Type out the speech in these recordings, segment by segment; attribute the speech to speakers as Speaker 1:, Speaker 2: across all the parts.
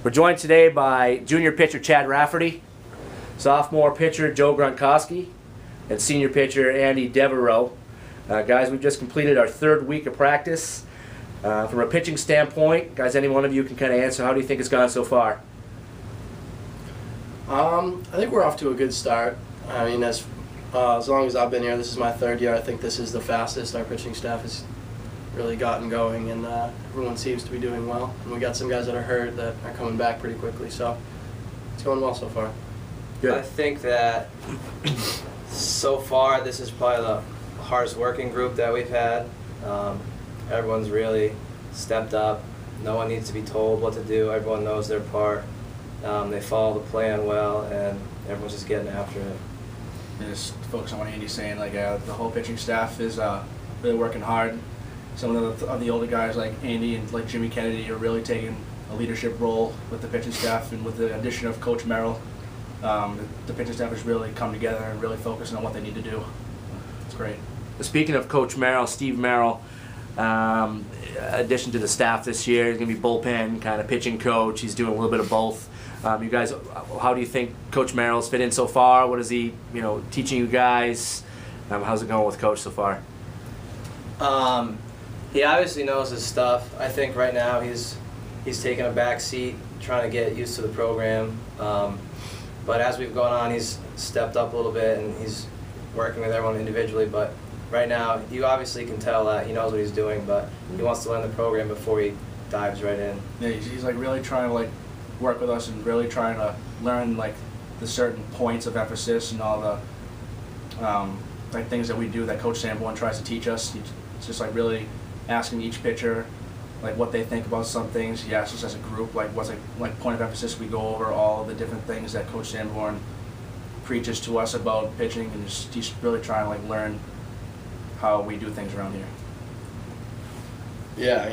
Speaker 1: We're joined today by junior pitcher Chad Rafferty, sophomore pitcher Joe Gronkowski, and senior pitcher Andy Devereaux. Guys, we've just completed our third week of practice. From a pitching standpoint, guys, any one of you can kind of answer, how do you think it's gone so far?
Speaker 2: I think we're off to a good start. I mean, as long as I've been here, this is my third year. I think this is the fastest our pitching staff has really gotten going, and everyone seems to be doing well. And we got some guys that are hurt that are coming back pretty quickly, so it's going well so far.
Speaker 1: Good.
Speaker 3: I think that so far this is probably the hardest working group that we've had. Everyone's really stepped up. No one needs to be told what to do. Everyone knows their part. They follow the plan well, and everyone's just getting after it.
Speaker 4: And just focus on what Andy's saying. Like the whole pitching staff is really working hard. Some of the older guys like Andy and like Jimmy Kennedy are really taking a leadership role with the pitching staff, and with the addition of Coach Merrill, the pitching staff has really come together and really focusing on what they need to do. It's great.
Speaker 1: Speaking of Coach Merrill, Steve Merrill, addition to the staff this year, he's going to be bullpen kind of pitching coach. He's doing a little bit of both. You guys, how do you think Coach Merrill's fit in so far? What is he, teaching you guys? How's it going with Coach so far?
Speaker 3: He obviously knows his stuff. I think right now he's taking a back seat, trying to get used to the program. But as we've gone on, he's stepped up a little bit, and he's working with everyone individually. But right now, you obviously can tell that he knows what he's doing, but he wants to learn the program before he dives right in.
Speaker 4: Yeah, he's like really trying to work with us and really trying to learn the certain points of emphasis and all the things that we do that Coach Sanborn tries to teach us. It's just really asking each pitcher what they think about some things. He asks us as a group what's point of emphasis. We go over all of the different things that Coach Sanborn preaches to us about pitching, and he's really trying to learn how we do things around here.
Speaker 2: Yeah,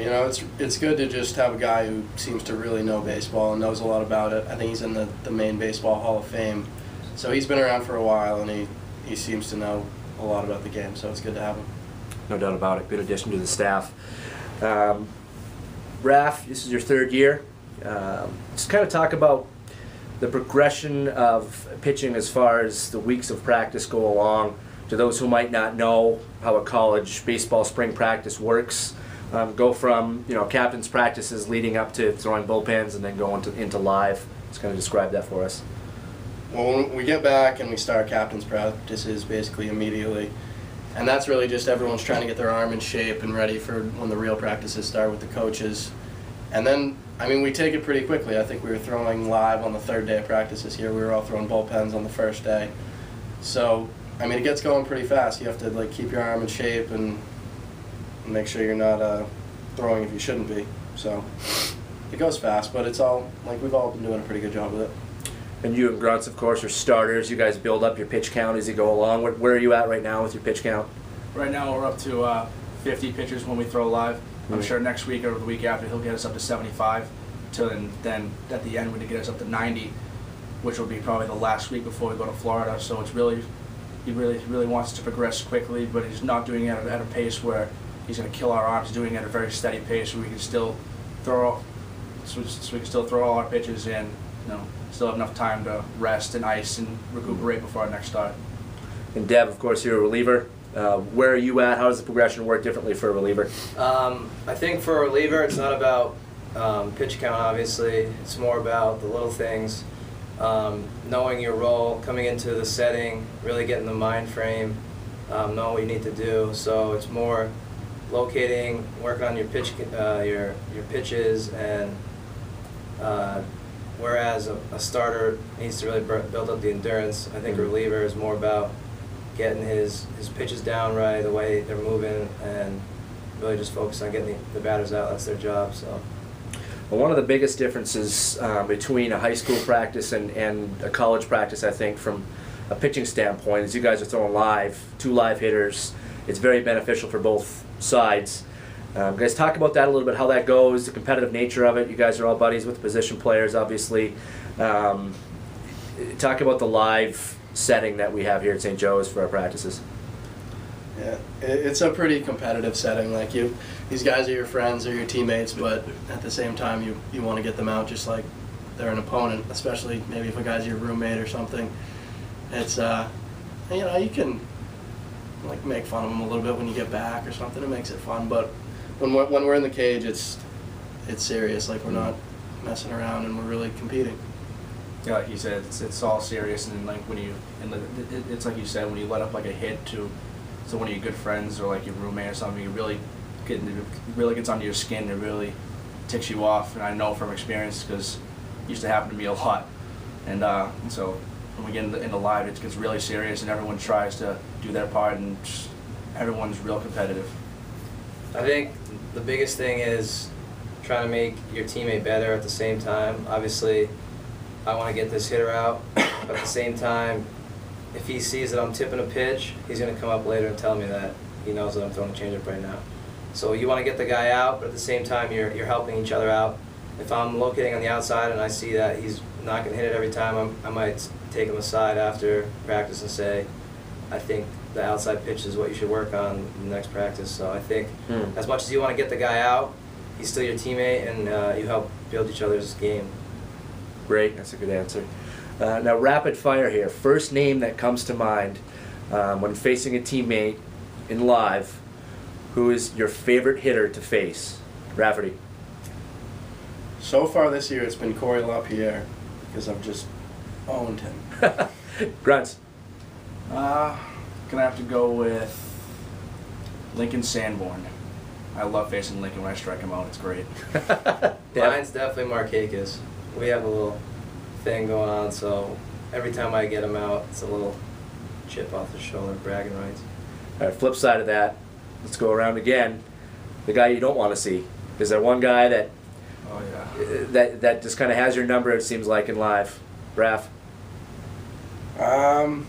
Speaker 2: it's good to just have a guy who seems to really know baseball and knows a lot about it. I think he's in the Maine Baseball Hall of Fame, so he's been around for a while, and he seems to know a lot about the game, so it's good to have him.
Speaker 1: No doubt about it. Good addition to the staff. Raf, this is your third year. Just kind of talk about the progression of pitching as far as the weeks of practice go along. To those who might not know how a college baseball spring practice works, go from captain's practices leading up to throwing bullpens and then going into live. Just kind of describe that for us.
Speaker 2: Well, when we get back and we start captain's practices basically immediately, and that's really just everyone's trying to get their arm in shape and ready for when the real practices start with the coaches. And then, we take it pretty quickly. I think we were throwing live on the third day of practices here. We were all throwing bullpens on the first day. So, it gets going pretty fast. You have to keep your arm in shape and make sure you're not throwing if you shouldn't be. So, it goes fast, but it's all, we've all been doing a pretty good job with it.
Speaker 1: And you and Grunts, of course, are starters. You guys build up your pitch count as you go along. Where are you at right now with your pitch count?
Speaker 4: Right now we're up to 50 pitchers when we throw live. I'm sure next week or the week after he'll get us up to 75. Then at the end we're going to get us up to 90, which will be probably the last week before we go to Florida. So it's he really wants to progress quickly, but he's not doing it at a pace where he's going to kill our arms. He's doing it at a very steady pace, so we can still throw all our pitches and still have enough time to rest and ice and recuperate before our next start.
Speaker 1: And Deb, of course, you're a reliever. Where are you at? How does the progression work differently for a reliever?
Speaker 3: I think for a reliever, it's not about pitch count, obviously. It's more about the little things, knowing your role, coming into the setting, really getting the mind frame, knowing what you need to do. So it's more locating, working on your pitches, and whereas a starter needs to really build up the endurance, I think a reliever is more about getting his pitches down right, the way they're moving, and really just focus on getting the batters out. That's their job. So.
Speaker 1: Well, one of the biggest differences between a high school practice and a college practice, I think, from a pitching standpoint, is you guys are throwing live, 2 live hitters. It's very beneficial for both sides. Guys, talk about that a little bit, how that goes, the competitive nature of it. You guys are all buddies with the position players, obviously. Talk about the live setting that we have here at St. Joe's for our practices.
Speaker 2: Yeah, it's a pretty competitive setting. These guys are your friends or your teammates, but at the same time, you want to get them out just like they're an opponent, especially maybe if a guy's your roommate or something. It's you can like make fun of them a little bit when you get back or something. It makes it fun, but when we're in the cage, it's serious. Like, we're not messing around, and we're really competing.
Speaker 4: Yeah, like you said, it's all serious, and like it's like you said, when you let up like a hit to one of your good friends or like your roommate or something, it really gets under your skin. It really ticks you off, and I know from experience because it used to happen to me a lot. And so when we get into live, it gets really serious, and everyone tries to do their part, and everyone's real competitive.
Speaker 3: I think the biggest thing is trying to make your teammate better at the same time. Obviously, I want to get this hitter out, but at the same time, if he sees that I'm tipping a pitch, he's going to come up later and tell me that he knows that I'm throwing a changeup right now. So you want to get the guy out, but at the same time, you're helping each other out. If I'm locating on the outside and I see that he's not going to hit it every time, I might take him aside after practice and say, I think the outside pitch is what you should work on in the next practice. So I think as much as you want to get the guy out, he's still your teammate, and you help build each other's game.
Speaker 1: Great, that's a good answer. Now, rapid fire here. First name that comes to mind when facing a teammate in live. Who is your favorite hitter to face? Rafferty.
Speaker 2: So far this year, it's been Corey LaPierre, because I've just owned him.
Speaker 1: Grunts.
Speaker 4: Gonna have to go with Lincoln Sanborn. I love facing Lincoln when I strike him out. It's great.
Speaker 3: Mine's definitely Markakis. We have a little thing going on, so every time I get him out, it's a little chip off the shoulder, bragging rights.
Speaker 1: All right, flip side of that, let's go around again. The guy you don't want to see. Is there one guy that
Speaker 4: Oh yeah.
Speaker 1: that just kind of has your number, it seems like, in live? Raf?
Speaker 2: No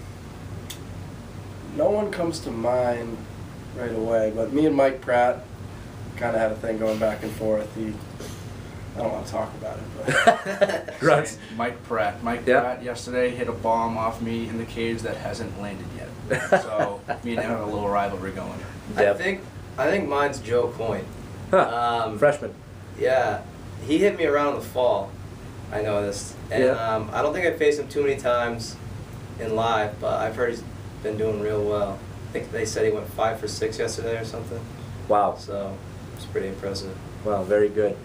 Speaker 2: one comes to mind right away, but me and Mike Pratt kind of had a thing going back and forth. I don't want to talk about it, but
Speaker 1: Grunts.
Speaker 4: Mike Pratt. Mike
Speaker 1: Yep.
Speaker 4: Pratt yesterday hit a bomb off me in the cage that hasn't landed yet. So me and him have a little rivalry going.
Speaker 1: Deb.
Speaker 3: I think mine's Joe Coyne.
Speaker 1: Huh. Freshman.
Speaker 3: Yeah, he hit me around in the fall. I noticed, and
Speaker 1: Yeah.
Speaker 3: I don't think I faced him too many times in live, but I've heard he's been doing real well. I think they said he went 5 for 6 yesterday or something.
Speaker 1: Wow.
Speaker 3: So it's pretty impressive.
Speaker 1: Wow, very good.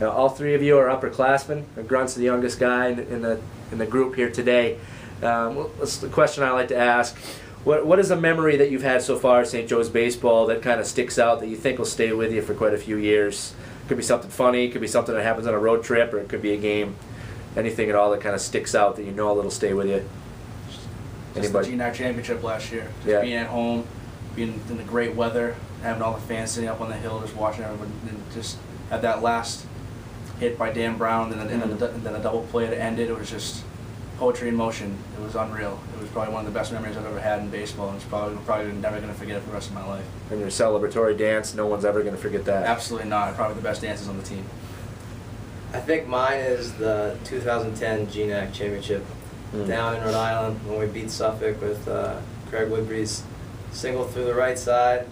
Speaker 1: Now, all three of you are upperclassmen. Grunt's the youngest guy in the group here today. That's the question I like to ask. What is a memory that you've had so far at St. Joe's baseball that kind of sticks out that you think will stay with you for quite a few years? Could be something funny, could be something that happens on a road trip, or it could be a game. Anything at all that kind of sticks out that you know that'll stay with you?
Speaker 4: Just the GNAC championship last year. Just
Speaker 1: Yeah.
Speaker 4: being at home, being in the great weather, having all the fans sitting up on the hill, just watching everyone, and just had that last hit by Dan Brown, and then a double play that ended. It was just poetry in motion. It was unreal. It was probably one of the best memories I've ever had in baseball, and it's probably never going to forget it for the rest of my life.
Speaker 1: And your celebratory dance, no one's ever going to forget that.
Speaker 4: Absolutely not. Probably the best dances on the team.
Speaker 3: I think mine is the 2010 GNAC championship down in Rhode Island when we beat Suffolk with Craig Woodbury's single through the right side.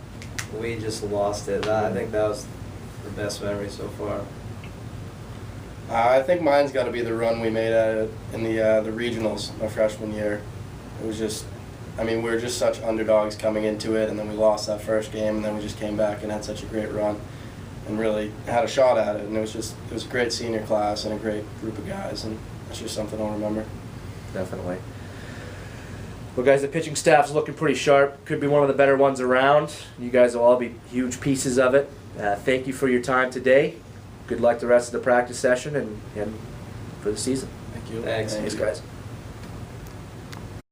Speaker 3: We just lost it. I think that was the best memory so far.
Speaker 2: I think mine's got to be the run we made at it in the regionals my freshman year. It was just, we were just such underdogs coming into it, and then we lost that first game, and then we just came back and had such a great run and really had a shot at it. And it was a great senior class and a great group of guys, and that's just something I'll remember.
Speaker 1: Definitely. Well, guys, the pitching staff's looking pretty sharp. Could be one of the better ones around. You guys will all be huge pieces of it. Thank you for your time today. Good luck the rest of the practice session and for the season.
Speaker 4: Thank you.
Speaker 3: Thanks.
Speaker 1: Thanks, guys.